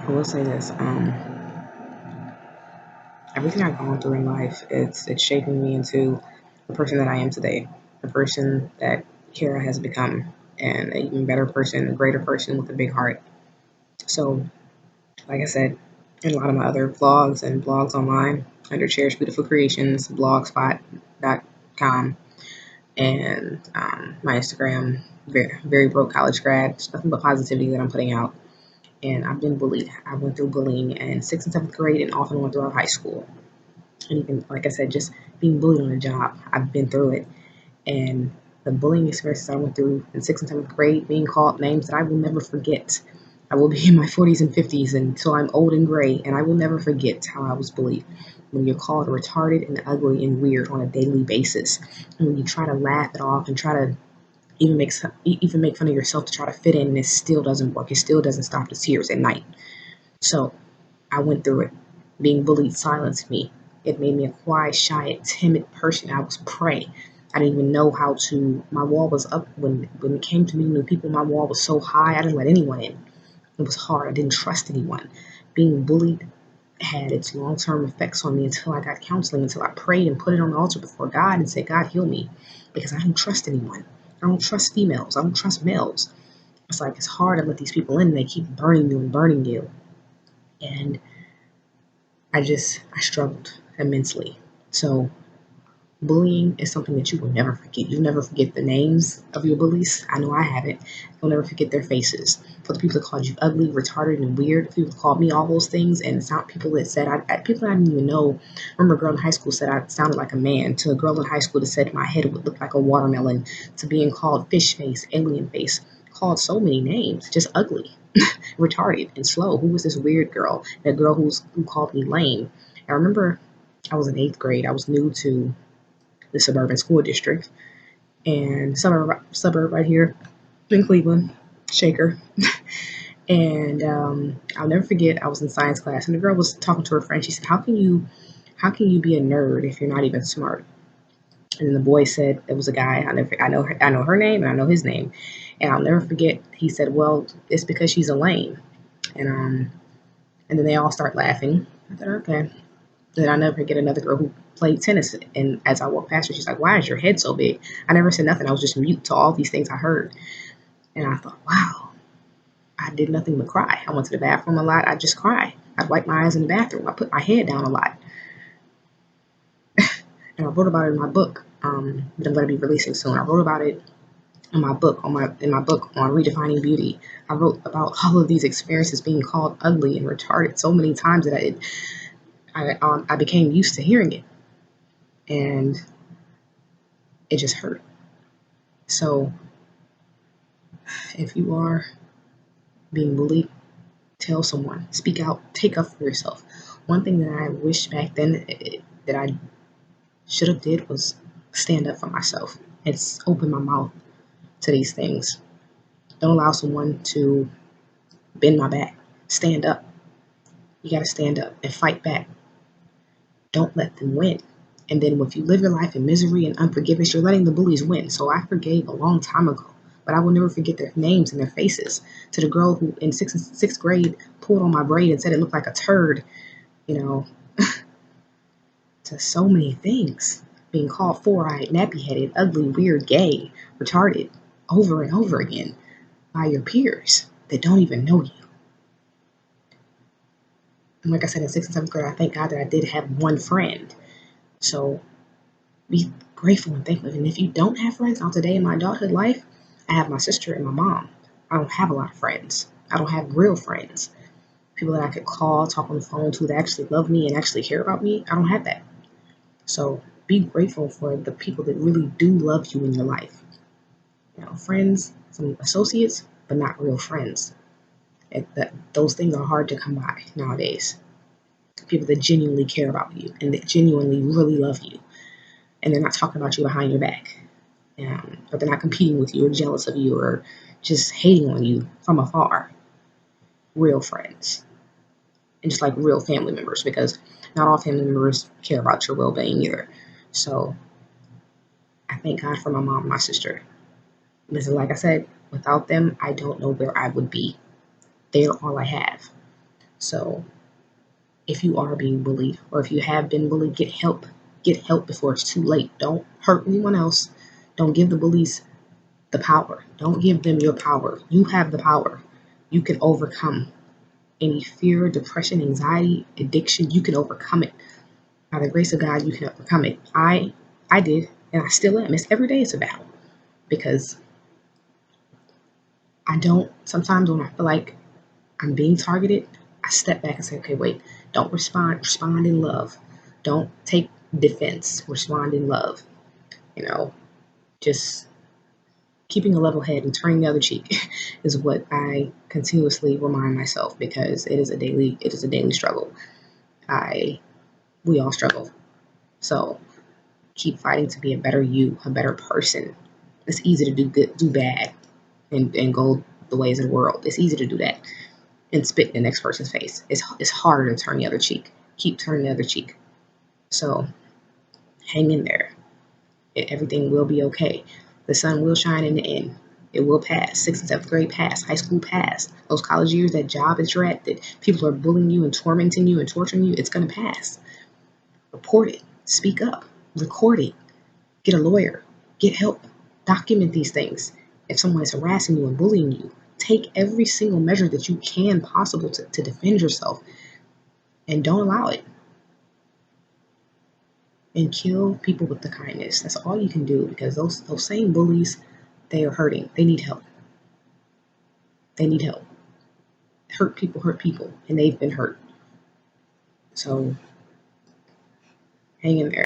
I will say this. Everything I've gone through in life, it's shaping me into the person that I am today, the person that Kara has become, and an even better person, a greater person with a big heart. So, like I said, in a lot of my other vlogs and blogs online under Cherish Beautiful Creations, blogspot.com, and my Instagram, very broke college grad. It's nothing but positivity that I'm putting out. And I've been bullied. I went through bullying in sixth and seventh grade and often went throughout high school. And even, like I said, just being bullied on a job, I've been through it. And the bullying experiences I went through in sixth and seventh grade, being called names that I will never forget. I will be in my 40s and 50s until I'm old and gray, and I will never forget how I was bullied. When you're called retarded and ugly and weird on a daily basis, and when you try to laugh it off and try to even make fun of yourself to try to fit in, and it still doesn't work. It still doesn't stop the tears at night. So I went through it. Being bullied silenced me. It made me a quiet, shy, timid person. I was prey. I didn't even know how to. My wall was up when it came to meeting new people. My wall was so high. I didn't let anyone in. It was hard. I didn't trust anyone. Being bullied had its long-term effects on me until I got counseling, until I prayed and put it on the altar before God and said, God, heal me, because I don't trust anyone. I don't trust females. I don't trust males. It's like it's hard to let these people in, and they keep burning you and burning you. And I struggled immensely. So bullying is something that you will never forget. You'll never forget the names of your bullies. I know I haven't. You'll never forget their faces. For the people that called you ugly, retarded, and weird, people that called me all those things, and it's not people that said, people I didn't even know. I remember a girl in high school said I sounded like a man, to a girl in high school that said my head would look like a watermelon, to being called fish face, alien face, called so many names, just ugly, retarded, and slow. Who was this weird girl? That girl who called me lame. I remember I was in eighth grade. I was new to the suburban school district and suburb right here in Cleveland, Shaker. And I'll never forget, I was in science class and the girl was talking to her friend. She said, how can you be a nerd if you're not even smart? And then the boy said, it was a guy. I know her name and I know his name. And I'll never forget, he said, well, it's because she's a lame. And then they all start laughing. I thought, okay. Then I'll never forget another girl who played tennis. And as I walked past her, she's like, why is your head so big? I never said nothing. I was just mute to all these things I heard. And I thought, wow, I did nothing but cry. I went to the bathroom a lot. I just cried. I'd wipe my eyes in the bathroom. I put my head down a lot. And I wrote about it in my book that I'm going to be releasing soon. I wrote about it in my book on Redefining Beauty. I wrote about all of these experiences being called ugly and retarded so many times that I became used to hearing it, and it just hurt. So if you are being bullied, tell someone, speak out, take up for yourself. One thing that I wish back then that I should have did was stand up for myself and open my mouth to these things. Don't allow someone to bend my back. Stand up. You got to stand up and fight back. Don't let them win. And then if you live your life in misery and unforgiveness, you're letting the bullies win. So I forgave a long time ago, but I will never forget their names and their faces. To the girl who in sixth grade pulled on my braid and said it looked like a turd, you know, to so many things. Being called four-eyed, nappy-headed, ugly, weird, gay, retarded, over and over again by your peers that don't even know you. And like I said, in sixth and seventh grade, I thank God that I did have one friend. So be grateful and thankful. And if you don't have friends, now today in my adulthood life, I have my sister and my mom. I don't have a lot of friends. I don't have real friends. People that I could call, talk on the phone to, that actually love me and actually care about me. I don't have that. So be grateful for the people that really do love you in your life. Friends, some associates, but not real friends. Those things are hard to come by nowadays. People that genuinely care about you and that genuinely really love you. And they're not talking about you behind your back. Or they're not competing with you or jealous of you or just hating on you from afar. Real friends. And just like real family members, because not all family members care about your well-being either. So I thank God for my mom and my sister. Because like I said, without them, I don't know where I would be. They're all I have. So if you are being bullied or if you have been bullied, get help. Get help before it's too late. Don't hurt anyone else. Don't give the bullies the power. Don't give them your power. You have the power. You can overcome any fear, depression, anxiety, addiction. You can overcome it. By the grace of God, you can overcome it. I did, and I still am. It's every day it's a battle because I don't. Sometimes when I feel like I'm being targeted, I step back and say, okay, wait, don't respond. Respond in love. Don't take defense. Respond in love. You know, just keeping a level head and turning the other cheek is what I continuously remind myself because it is a daily struggle. I We all struggle. So keep fighting to be a better you, a better person. It's easy to do good, do bad, and go the ways of the world. It's easy to do that and spit in the next person's face. It's harder to turn the other cheek. Keep turning the other cheek. So hang in there. Everything will be okay. The sun will shine in the end. It will pass. Sixth and seventh grade pass. High school pass. Those college years, that job that you're at, that people are bullying you and tormenting you and torturing you, it's going to pass. Report it. Speak up. Record it. Get a lawyer. Get help. Document these things. If someone is harassing you and bullying you, take every single measure that you can possible to defend yourself and don't allow it. And kill people with the kindness. That's all you can do because those same bullies, they are hurting. They need help. They need help. Hurt people, and they've been hurt. So hang in there.